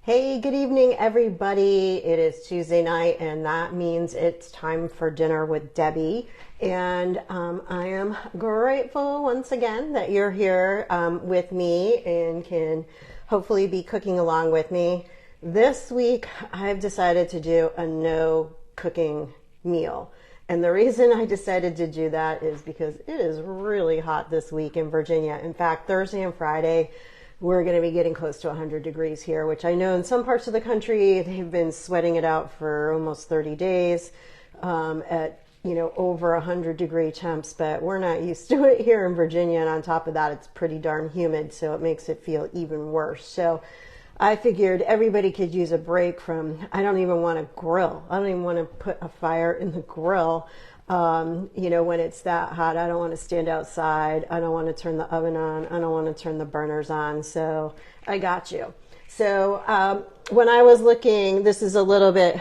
Hey, good evening, everybody. It is Tuesday night, and that means it's time for dinner with Debbie. And I am grateful once again that you're here with me and can hopefully be cooking along with me. This week, I've decided to do a no cooking meal. And the reason I decided to do that is because it is really hot this week in Virginia. In fact, Thursday and Friday, we're going to be getting close to 100 degrees here, which I know in some parts of the country, they've been sweating it out for almost 30 days at, over 100-degree temps, but we're not used to it here in Virginia. And on top of that, it's pretty darn humid, so it makes it feel even worse. So I figured everybody could use a break from, I don't even want to grill. I don't even want to put a fire in the grill. When it's that hot, I don't want to stand outside. I don't want to turn the oven on. I don't want to turn the burners on. So I got you. So when I was looking, this is a little bit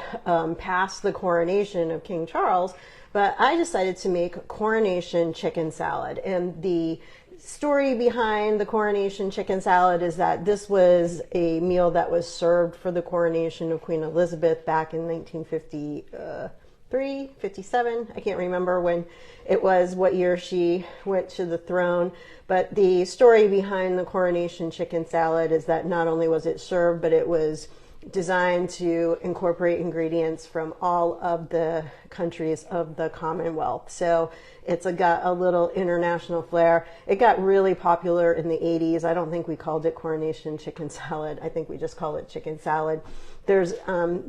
past the coronation of King Charles, but I decided to make Coronation Chicken salad. And the story behind the Coronation Chicken salad is that this was a meal that was served for the coronation of Queen Elizabeth back in 1953, 57. I can't remember when it was, what year she went to the throne. But the story behind the Coronation Chicken salad is that not only was it served, but it was designed to incorporate ingredients from all of the countries of the Commonwealth. So it's got a little international flair. It got really popular in the 80s. I don't think we called it Coronation Chicken salad. I think we just call it chicken salad. There's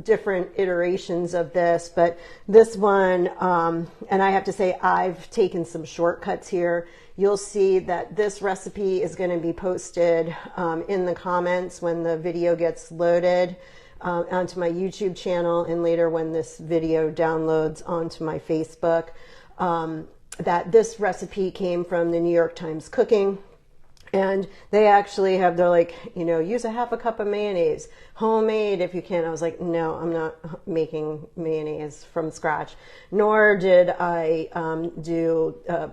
different iterations of this, but this one, and I have to say I've taken some shortcuts here. You'll see that this recipe is going to be posted in the comments when the video gets loaded onto my YouTube channel, and later when this video downloads onto my Facebook. That this recipe came from the New York Times Cooking. And they actually have, they're like, use a half a cup of mayonnaise, homemade if you can. I was like, no, I'm not making mayonnaise from scratch. Nor did I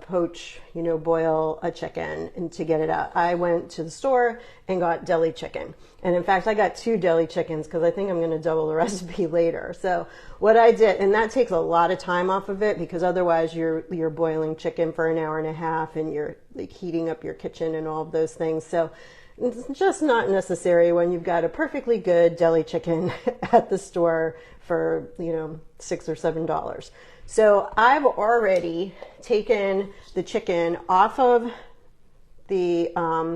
poach, boil a chicken and to get it out. I went to the store and got deli chicken. And in fact, I got 2 deli chickens because I think I'm going to double the recipe later. So what I did, and that takes a lot of time off of it because otherwise you're boiling chicken for an hour and a half and you're like heating up your kitchen and all of those things. So it's just not necessary when you've got a perfectly good deli chicken at the store for, $6 or $7. So I've already taken the chicken off of the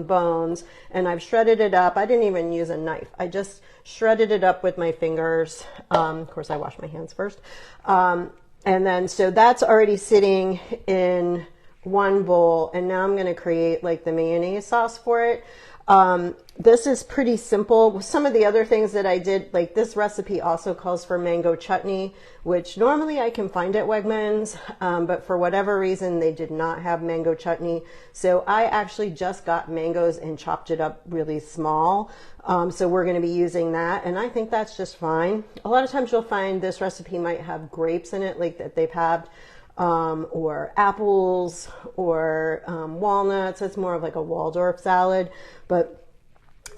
bones and I've shredded it up. I didn't even use a knife. I just shredded it up with my fingers. Of course, I wash my hands first. And then, so that's already sitting in one bowl. And now I'm going to create like the mayonnaise sauce for it. This is pretty simple. Some of the other things that I did, like this recipe also calls for mango chutney, which normally I can find at Wegmans, but for whatever reason, they did not have mango chutney. So I actually just got mangoes and chopped it up really small. So we're going to be using that. And I think that's just fine. A lot of times you'll find this recipe might have grapes in it, like that they've had, or apples or walnuts. It's more of like a Waldorf salad, but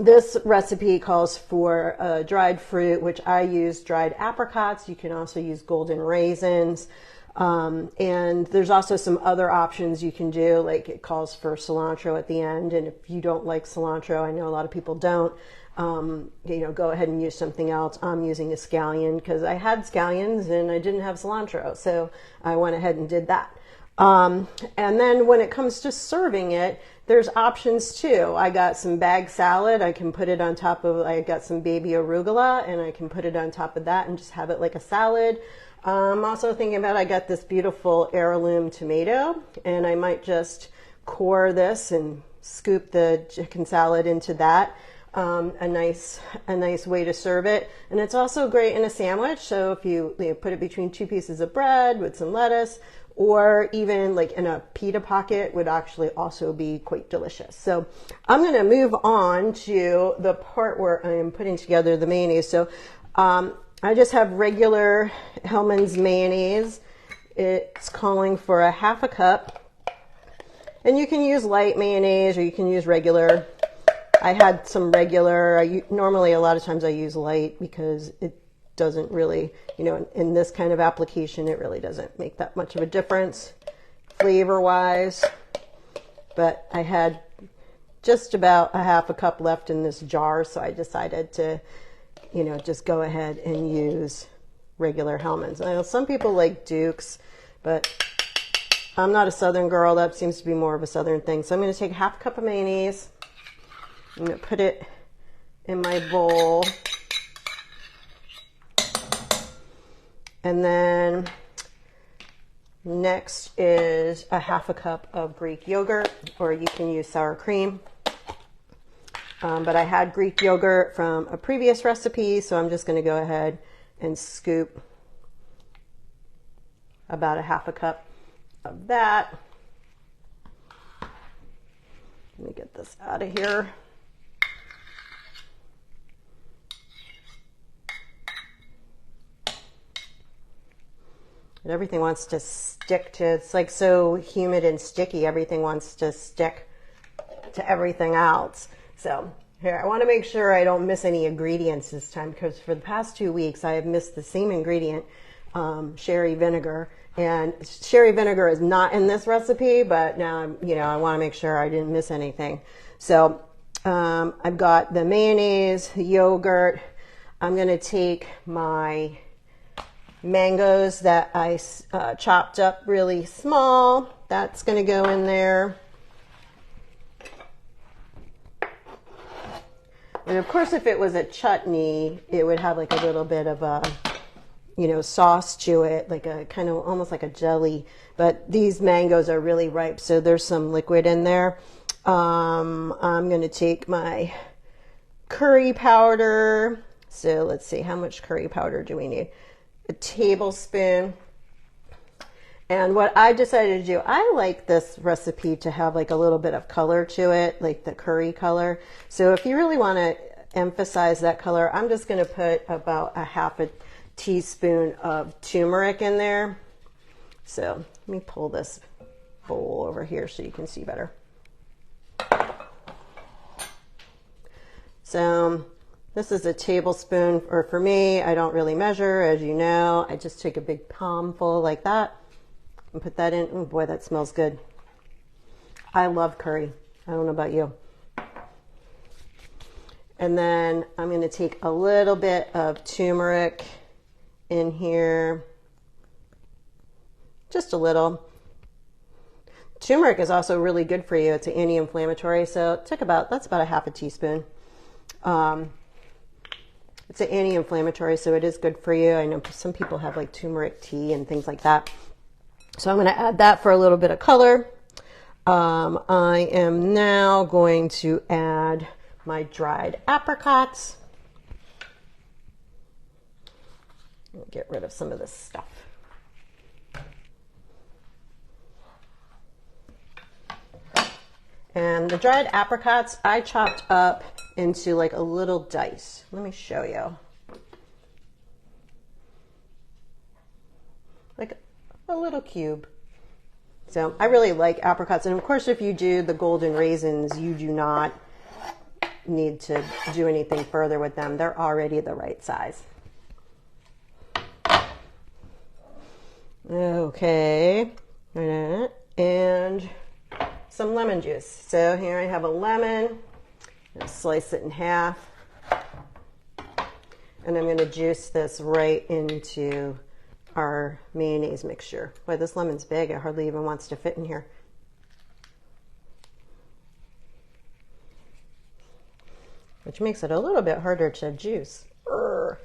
this recipe calls for dried fruit, which I use dried apricots. You can also use golden raisins. And there's also some other options you can do, like it calls for cilantro at the end. And if you don't like cilantro, I know a lot of people don't, go ahead and use something else. I'm using a scallion because I had scallions and I didn't have cilantro. So I went ahead and did that. And then when it comes to serving it, there's options too. I got some bag salad. I can put it on top of, I got some baby arugula and I can put it on top of that and just have it like a salad. I'm also thinking about, I got this beautiful heirloom tomato and I might just core this and scoop the chicken salad into that. A nice way to serve it. And it's also great in a sandwich. So if you put it between 2 pieces of bread with some lettuce, or even like in a pita pocket would actually also be quite delicious. So I'm going to move on to the part where I am putting together the mayonnaise. So I just have regular Hellmann's mayonnaise. It's calling for a ½ cup. And you can use light mayonnaise or you can use regular. I had some regular, normally a lot of times I use light because it doesn't really, you know, in this kind of application, it really doesn't make that much of a difference flavor wise. But I had just about a half a cup left in this jar, so I decided to, you know, just go ahead and use regular Hellmann's. I know some people like Duke's, but I'm not a Southern girl. That seems to be more of a Southern thing. So I'm going to take half a cup of mayonnaise. I'm going to put it in my bowl. And then next is a half a cup of Greek yogurt, or you can use sour cream. But I had Greek yogurt from a previous recipe, so I'm just going to go ahead and scoop about a half a cup of that. Let me get this out of here. And everything wants to stick to, it's like so humid and sticky, everything wants to stick to everything else. So here, I want to make sure I don't miss any ingredients this time, because for the past 2 weeks I have missed the same ingredient, sherry vinegar. And sherry vinegar is not in this recipe, but now you know, I want to make sure I didn't miss anything. So I've got the mayonnaise, the yogurt. I'm going to take my mangoes that I chopped up really small. That's going to go in there. And of course, if it was a chutney, it would have like a little bit of a, you know, sauce to it, like a kind of almost like a jelly. But these mangoes are really ripe, so there's some liquid in there. I'm going to take my curry powder. So let's see, how much curry powder do we need? A tablespoon. And what I decided to do, I like this recipe to have like a little bit of color to it, like the curry color. So if you really want to emphasize that color, I'm just going to put about a half a teaspoon of turmeric in there. So let me pull this bowl over here so you can see better. So this is a tablespoon, or for me, I don't really measure, as you know. I just take a big palmful like that and put that in. Oh boy, that smells good. I love curry. I don't know about you. And then I'm going to take a little bit of turmeric in here. Just a little. Turmeric is also really good for you. It's an anti-inflammatory, so that's about a half a teaspoon. It's an anti-inflammatory, so it is good for you. I know some people have like turmeric tea and things like that. So I'm going to add that for a little bit of color. I am now going to add my dried apricots. Get rid of some of this stuff. And the dried apricots I chopped up into like a little dice. Let me show you. Like a little cube. So I really like apricots. And of course, if you do the golden raisins, you do not need to do anything further with them. They're already the right size. Okay. And some lemon juice. So here I have a lemon. I'm going to slice it in half. And I'm going to juice this right into our mayonnaise mixture. Boy, this lemon's big. It hardly even wants to fit in here. Which makes it a little bit harder to juice. Urgh.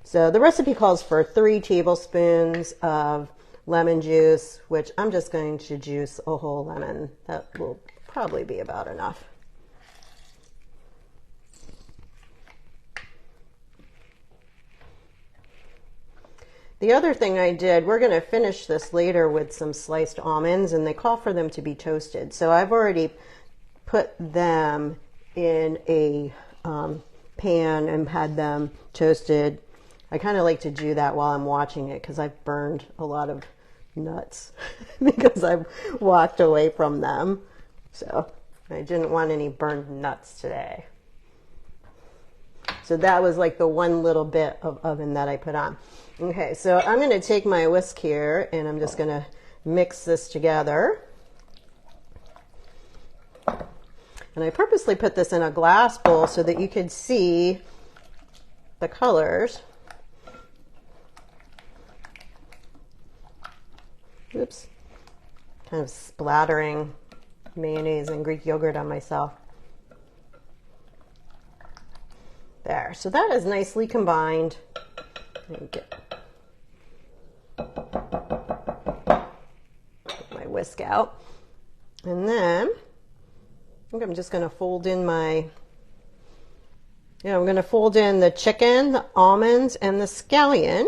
So the recipe calls for 3 tablespoons of lemon juice, which I'm just going to juice a whole lemon. That will probably be about enough. The other thing I did, we're going to finish this later with some sliced almonds, and they call for them to be toasted. So I've already put them in a pan and had them toasted. I kind of like to do that while I'm watching it because I've burned a lot of nuts because I've walked away from them. So I didn't want any burned nuts today. So that was like the one little bit of oven that I put on. Okay, so I'm going to take my whisk here and I'm just going to mix this together. And I purposely put this in a glass bowl so that you could see the colors. Oops, kind of splattering mayonnaise and Greek yogurt on myself. There, so that is nicely combined. Get my whisk out. And then I think I'm just going to fold in I'm going to fold in the chicken, the almonds, and the scallion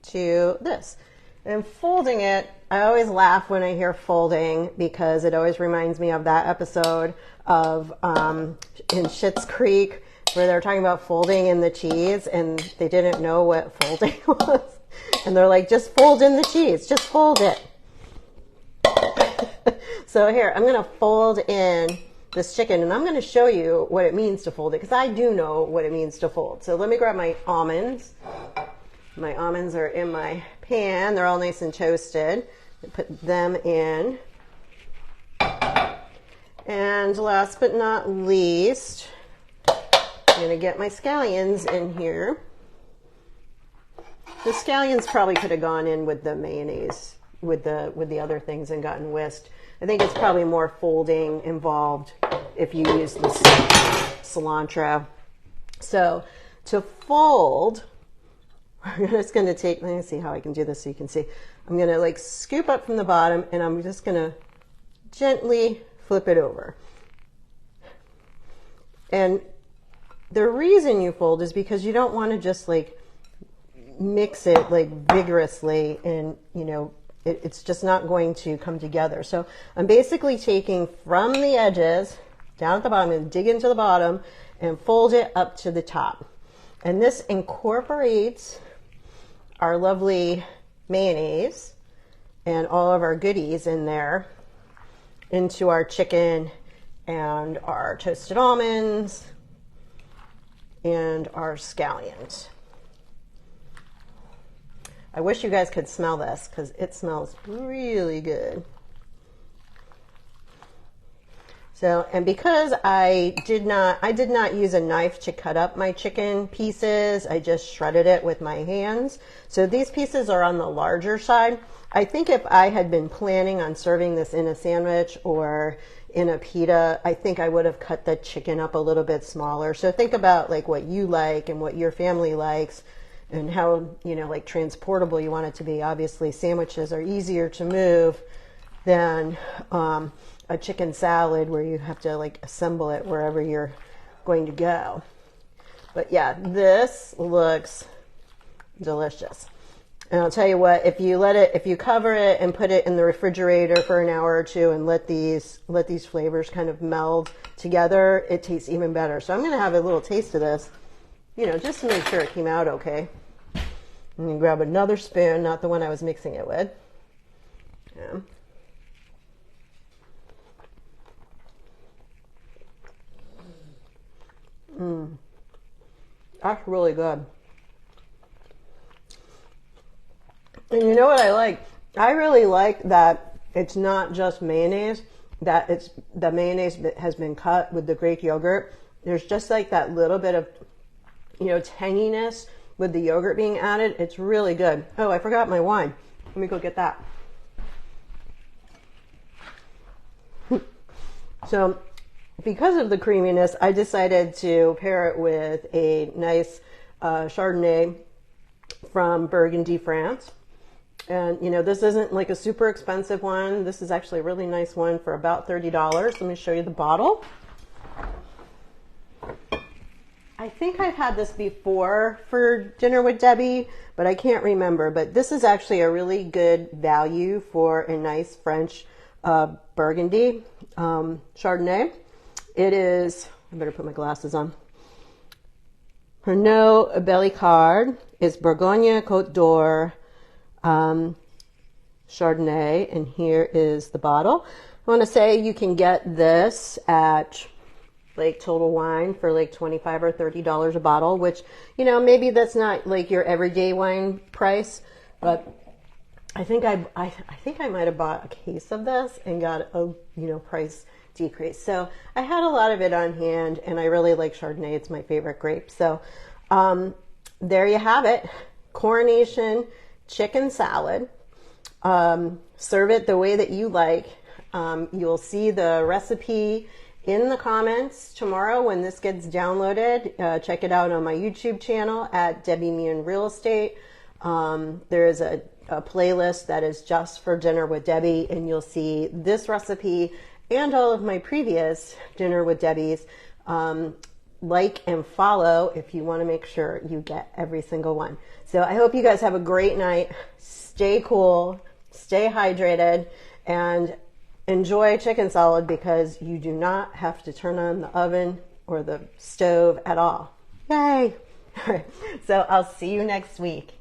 to this. And folding it, I always laugh when I hear folding because it always reminds me of that episode of in Schitt's Creek where they're talking about folding in the cheese and they didn't know what folding was. And they're like, just fold in the cheese, just fold it. So here, I'm going to fold in this chicken and I'm going to show you what it means to fold it because I do know what it means to fold. So let me grab my almonds. My almonds are in my pan. They're all nice and toasted. Put them in. And last but not least, I'm going to get my scallions in here. The scallions probably could have gone in with the mayonnaise, with the other things and gotten whisked. I think it's probably more folding involved if you use the cilantro. So to fold, we're just going to take, let me see how I can do this so you can see. I'm going to like scoop up from the bottom and I'm just going to gently flip it over. And the reason you fold is because you don't want to just like mix it like vigorously and, you know, it's just not going to come together. So I'm basically taking from the edges down at the bottom and dig into the bottom and fold it up to the top. And this incorporates our lovely mayonnaise and all of our goodies in there into our chicken and our toasted almonds and our scallions. I wish you guys could smell this because it smells really good. So, and because I did not use a knife to cut up my chicken pieces, I just shredded it with my hands. So these pieces are on the larger side. I think if I had been planning on serving this in a sandwich or in a pita, I think I would have cut the chicken up a little bit smaller. So think about like what you like and what your family likes and how, you know, like transportable you want it to be. Obviously, sandwiches are easier to move than a chicken salad where you have to like assemble it wherever you're going to go. But yeah, this looks delicious. And I'll tell you what, if you cover it and put it in the refrigerator for an hour or two and let these flavors kind of meld together, it tastes even better. So I'm going to have a little taste of this, you know, just to make sure it came out okay. And you grab another spoon, not the one I was mixing it with. Yeah. That's really good. And you know what I like? I really like that it's not just mayonnaise, that it's the mayonnaise that has been cut with the Greek yogurt. There's just like that little bit of, you know, tanginess with the yogurt being added. It's really good. Oh, I forgot my wine. Let me go get that. So because of the creaminess, I decided to pair it with a nice Chardonnay from Burgundy, France. And, you know, this isn't like a super expensive one. This is actually a really nice one for about $30. Let me show you the bottle. I think I've had this before for dinner with Debbie, but I can't remember. But this is actually a really good value for a nice French Burgundy Chardonnay. It is, I better put my glasses on. Pernod Bellicard is Bourgogne Côte d'Or Chardonnay, and here is the bottle. I want to say you can get this at like Total Wine for like $25 or $30 a bottle, which, you know, maybe that's not like your everyday wine price, but I think I think I might have bought a case of this and got a, you know, price decrease. So I had a lot of it on hand, and I really like Chardonnay. It's my favorite grape. So there you have it. Coronation chicken salad. Serve it the way that you like. You'll see the recipe in the comments tomorrow when this gets downloaded. Check it out on my YouTube channel at Debbie Meighan Real Estate. There is a playlist that is just for Dinner with Debbie, and you'll see this recipe and all of my previous Dinner with Debbie's. Like and follow if you want to make sure you get every single one. So I hope you guys have a great night. Stay cool, stay hydrated, and enjoy chicken salad, because you do not have to turn on the oven or the stove at all. Yay! All right, so I'll see you next week.